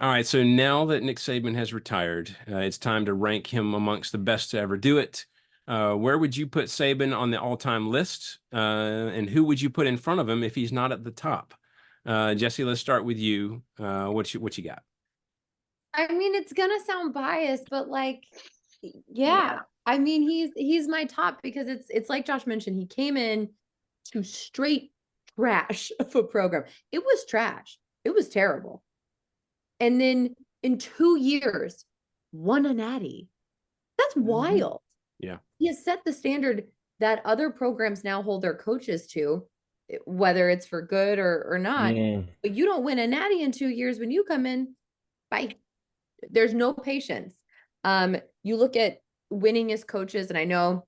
All right, so now that Nick Saban has retired, it's time to rank him amongst the best to ever do it. Where would you put Saban on the all-time list? And who would you put in front of him if he's not at the top? Jesse, let's start with you. What you got? I mean, it's gonna sound biased, but like, Yeah. yeah. I mean, he's my top because it's like Josh mentioned, he came in to straight trash of a program. It was trash. It was terrible. And then in 2 years, won a natty. That's wild. Yeah. He has set the standard that other programs now hold their coaches to, whether it's for good or not. Yeah. But you don't win a natty in 2 years when you come in. Bye. There's no patience. You look at winningest coaches, and I know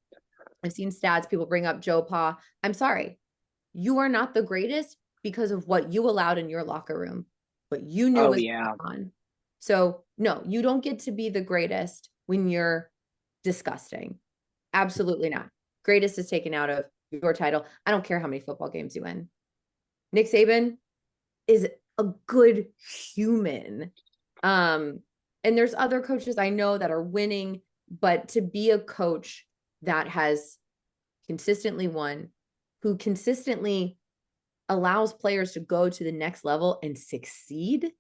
I've seen stats, people bring up Joe Pa. I'm sorry. You are not the greatest because of what you allowed in your locker room, what you knew Oh was yeah. going on. So no, you don't get to be the greatest when you're disgusting. Absolutely not. Greatest is taken out of your title. I don't care how many football games you win. Nick Saban is a good human. And there's other coaches I know that are winning, but to be a coach that has consistently won, who consistently allows players to go to the next level and succeed.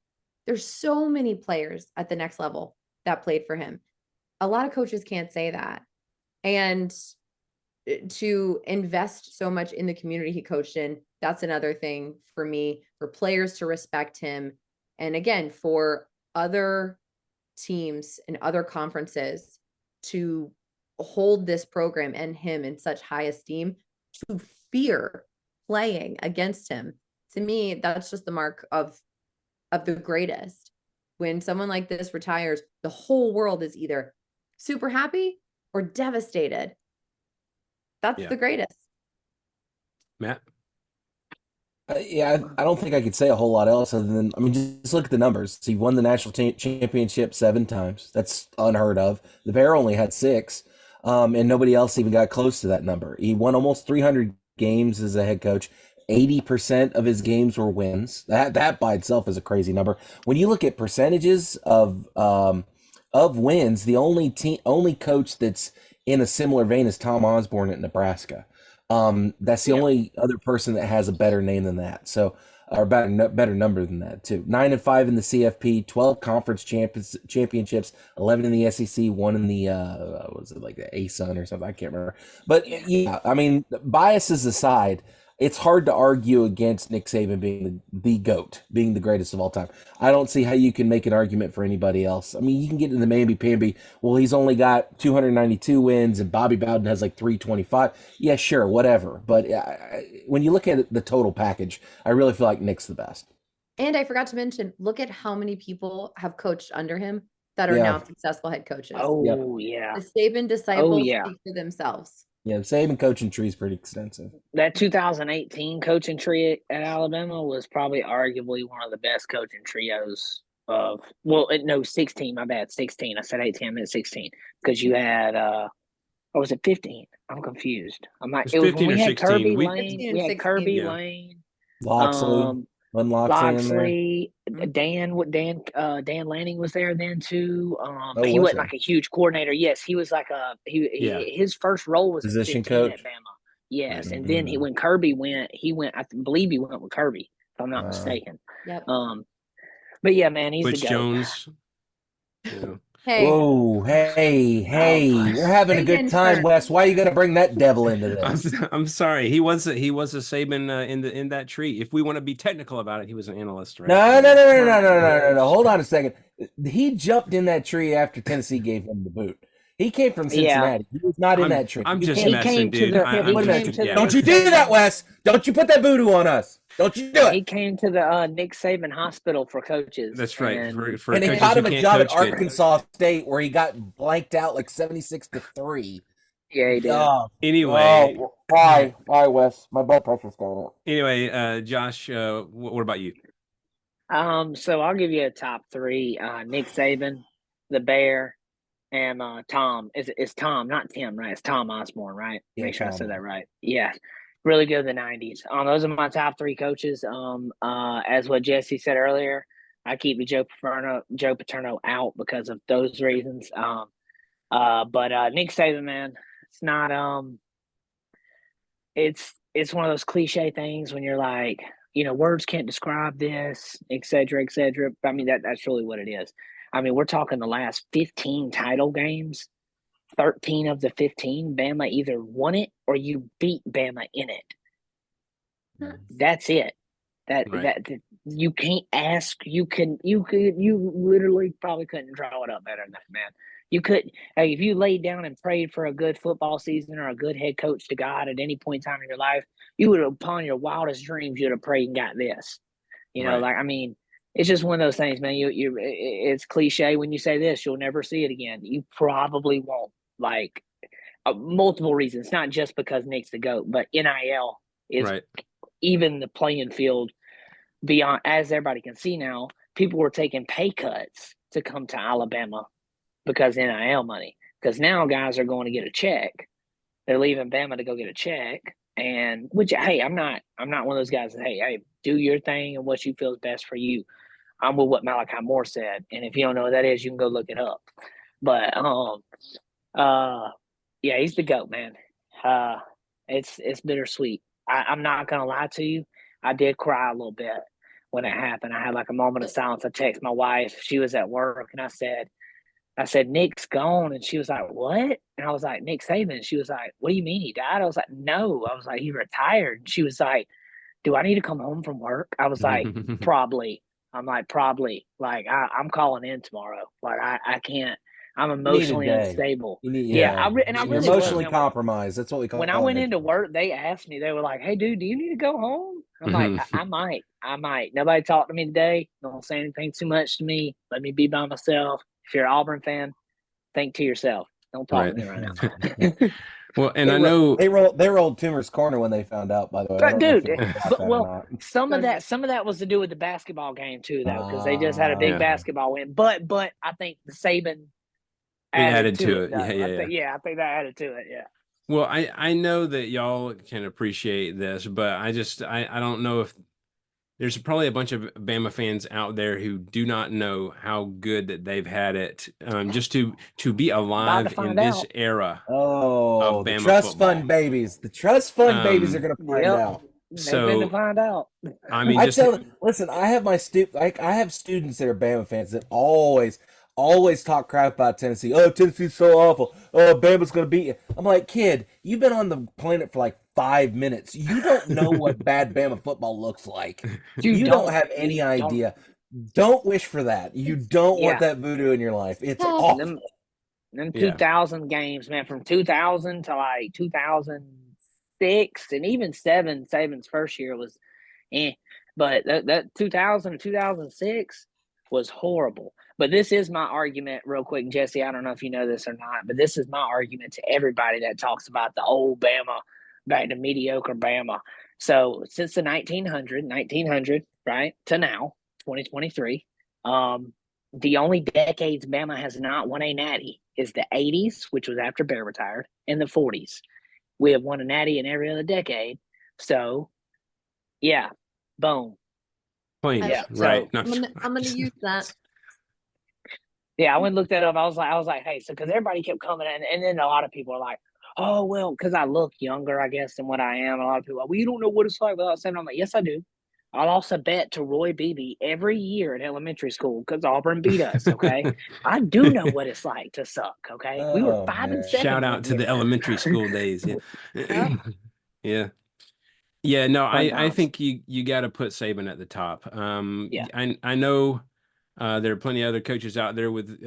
There's so many players at the next level that played for him. A lot of coaches can't say that. And to invest so much in the community he coached in, that's another thing for me, for players to respect him. And again, for other teams and other conferences to hold this program and him in such high esteem, to fear playing against him. To me, that's just the mark of the greatest. When someone like this retires, the whole world is either super happy or devastated. That's Yeah. the greatest. Matt? Yeah, I don't think I could say a whole lot else other than, I mean, just look at the numbers. So he won the national championship 7 times. That's unheard of. The Bear only had six, and nobody else even got close to that number. He won almost 300 games as a head coach. 80% of his games were wins. That by itself is a crazy number. When you look at percentages of wins, the only coach that's in a similar vein is Tom Osborne at Nebraska. That's the Yeah. only other person that has a better name than that. So, or better number than that too. 9-5 in the CFP, 12 conference championships, 11 in the SEC, one in the was it like the ASUN or something? I can't remember. But yeah, I mean, biases aside, it's hard to argue against Nick Saban being the GOAT, being the greatest of all time. I don't see how you can make an argument for anybody else. I mean, you can get into the mamby-pamby. Well, he's only got 292 wins, and Bobby Bowden has like 325. Yeah, sure, whatever. But when you look at the total package, I really feel like Nick's the best. And I forgot to mention, look at how many people have coached under him that are Yeah, now successful head coaches. yep, Oh, Oh, yeah. The Saban disciples yeah. speak for themselves. Yeah. The Saban coaching tree is pretty extensive. That 2018 coaching tree at Alabama was probably arguably one of the best coaching trios of, well, no, 16, my bad, 16. I said 18, I meant 16. Because you had, or was it 15? I'm confused. It's It was when 15 or we had 16. Kirby We Lane. 15 We and had 16. Kirby Yeah. Lane, Loxley, Lynn Loxley in there. Loxley, Mhm. Dan Lanning was there then too. Oh, He was wasn't there? like a huge coordinator. Yes, he was like Yeah. his first role was Position 15 coach? at Bama. Yes, and then Mhm. when Kirby went, I believe he went with Kirby, if I'm not mistaken. Yep. But yeah, man, he's the Butch GOAT. Jones. Yeah. Hey, Whoa, hey, Oh hey, my! we're having a good Saban time, turn. Wes. Why are you gonna bring that devil into I'm, this? I'm sorry. He was a Saban in that tree. If we want to be technical about it, he was an analyst, right? No, no, no, no, no, My no, no, no, no. gosh. Hold on a second. He jumped in that tree after Tennessee gave him the boot. He came from Yeah, Cincinnati. He was not in I'm that tree. I'm You just can't. he messing, came to dude. the I, he I'm Wait a just came minute. to yeah. the Don't Nick you do that, Saban. Wes. Don't you put that voodoo on us. Don't you do it. He came to the Nick Saban Hospital for coaches, That's right. and For And they coaches got who him a can't job at coach good. Arkansas State where he got blanked out like 76-3. yeah, he did. Oh, Anyway, oh, why? Why, Wes? My blood pressure's going up. Josh, what about you? So I'll give you a top three: Nick Saban, the Bear, and Tom. It's Tom, not Tim, right? It's Tom Osborne, right? Yeah, Make sure I Tom. said that right. Yeah, really good in the '90s. Those are my top three coaches. As what Jesse said earlier, I keep the Joe Paterno out because of those reasons. But Nick Saban, man, it's not it's one of those cliche things when you're like, words can't describe this, et cetera, et cetera. I mean, that's really what it is. I mean, we're talking the last 15 title games, 13 of the 15, Bama either won it or you beat Bama in it. That's it. That you can't ask. You literally probably couldn't draw it up better than that, man. You could, hey, if you laid down and prayed for a good football season or a good head coach to God at any point in time in your life, you would have, upon your wildest dreams, you'd have prayed and got this. Right. Like, I mean, it's just one of those things, man. It's cliche when you say this, you'll never see it again. You probably won't. Like, multiple reasons, not just because Nick's the GOAT, but NIL is Right. even the playing field beyond, as everybody can see now. People were taking pay cuts to come to Alabama because NIL money. Because now guys are going to get a check. They're leaving Bama to go get a check. And which, hey, I'm not one of those guys that, hey, do your thing and what you feel is best for you. I'm with what Malachi Moore said. And if you don't know what that is, you can go look it up. But yeah, he's the GOAT, man. It's bittersweet. I'm not gonna lie to you. I did cry a little bit when it happened. I had like a moment of silence. I texted my wife. She was at work, and I said, Nick's gone. And she was like, what? And I was like, Nick Saban. And she was like, what do you mean he died? I was like, no. I was like, he retired. And she was like, do I need to come home from work? I was like, probably. I'm like, probably. Like, I'm calling in tomorrow. Like, I can't. I'm You need a emotionally day. unstable. You need, Yeah, I You're really emotionally was, man. compromised. That's what we call When it. I went into work, they asked me, they were like, hey, dude, do you need to go home? I'm like, I might. Nobody talked to me today. Don't say anything too much to me. Let me be by myself. If you're an Auburn fan, think to yourself. Don't talk to me right now. Well, and I know they rolled Tumor's corner when they found out. By the way, I But don't know if dude, you got but that or well, not. some of that was to do with the basketball game too, though, because they just had a big Yeah. basketball win. But I think the Saban it added to it. Yeah, I think that added to it. Yeah. Well, I know that y'all can appreciate this, but I don't know if there's probably a bunch of Bama fans out there who do not know how good that they've had it. Just to be alive in find this out. era Oh, of the Bama trust football. fund babies. The trust fund babies are Um, going to find Yep. out. They've been to find out. I mean, I just listen, I have I have students that are Bama fans that always talk crap about Tennessee. Oh, Tennessee's so awful. Oh, Bama's gonna beat you. I'm like, kid, you've been on the planet for like 5 minutes. You don't know what bad Bama football looks like. You don't have any idea. Don't wish for that. You don't want that voodoo in your life. It's awful. Them 2000 games, man, from 2000 to like 2006 and even Saban's first year was but that 2000 to 2006 was horrible. But this is my argument, real quick, Jesse. I don't know if you know this or not, but this is my argument to everybody that talks about the old Bama, back to mediocre Bama. So since the 1900, right, to now, 2023, the only decades Bama has not won a natty is the 80s, which was after Bear retired, and the 40s. We have won a natty in every other decade. So, yeah, boom. plain, Yeah, right? so I'm gonna use that. Yeah, I went and looked that up. I was like, hey, so because everybody kept coming in, and then a lot of people are like, oh, well, because I look younger, I guess, than what I am. A lot of people are like, well, you don't know what it's like without saying. I'm like, yes, I do. I lost a bet to Roy Beebe every year in elementary school because Auburn beat us. Okay, I do know what it's like to suck. Okay, we were 5-7. Shout out to the elementary school days. Yeah, yeah. No, I think you got to put Saban at the top. Yeah. I know there are plenty of other coaches out there with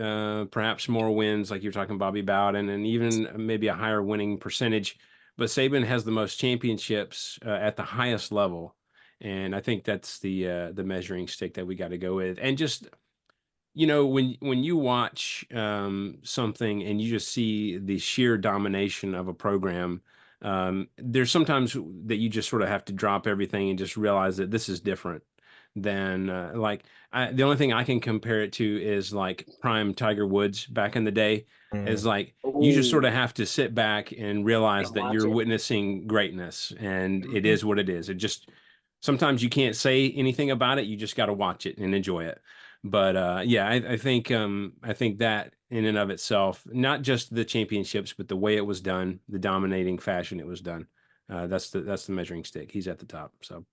perhaps more wins, like you're talking Bobby Bowden, and even maybe a higher winning percentage. But Saban has the most championships at the highest level. And I think that's the measuring stick that we got to go with. And just, when you watch something and you just see the sheer domination of a program, there's sometimes that you just sort of have to drop everything and just realize that this is different than the only thing I can compare it to is like prime Tiger Woods back in the day. Is like you just sort of have to sit back and realize that you're witnessing greatness, and it is what it is. It just sometimes you can't say anything about it. You just got to watch it and enjoy it. But yeah, I think that in and of itself, not just the championships, but the way it was done, the dominating fashion it was done. That's the measuring stick. He's at the top. So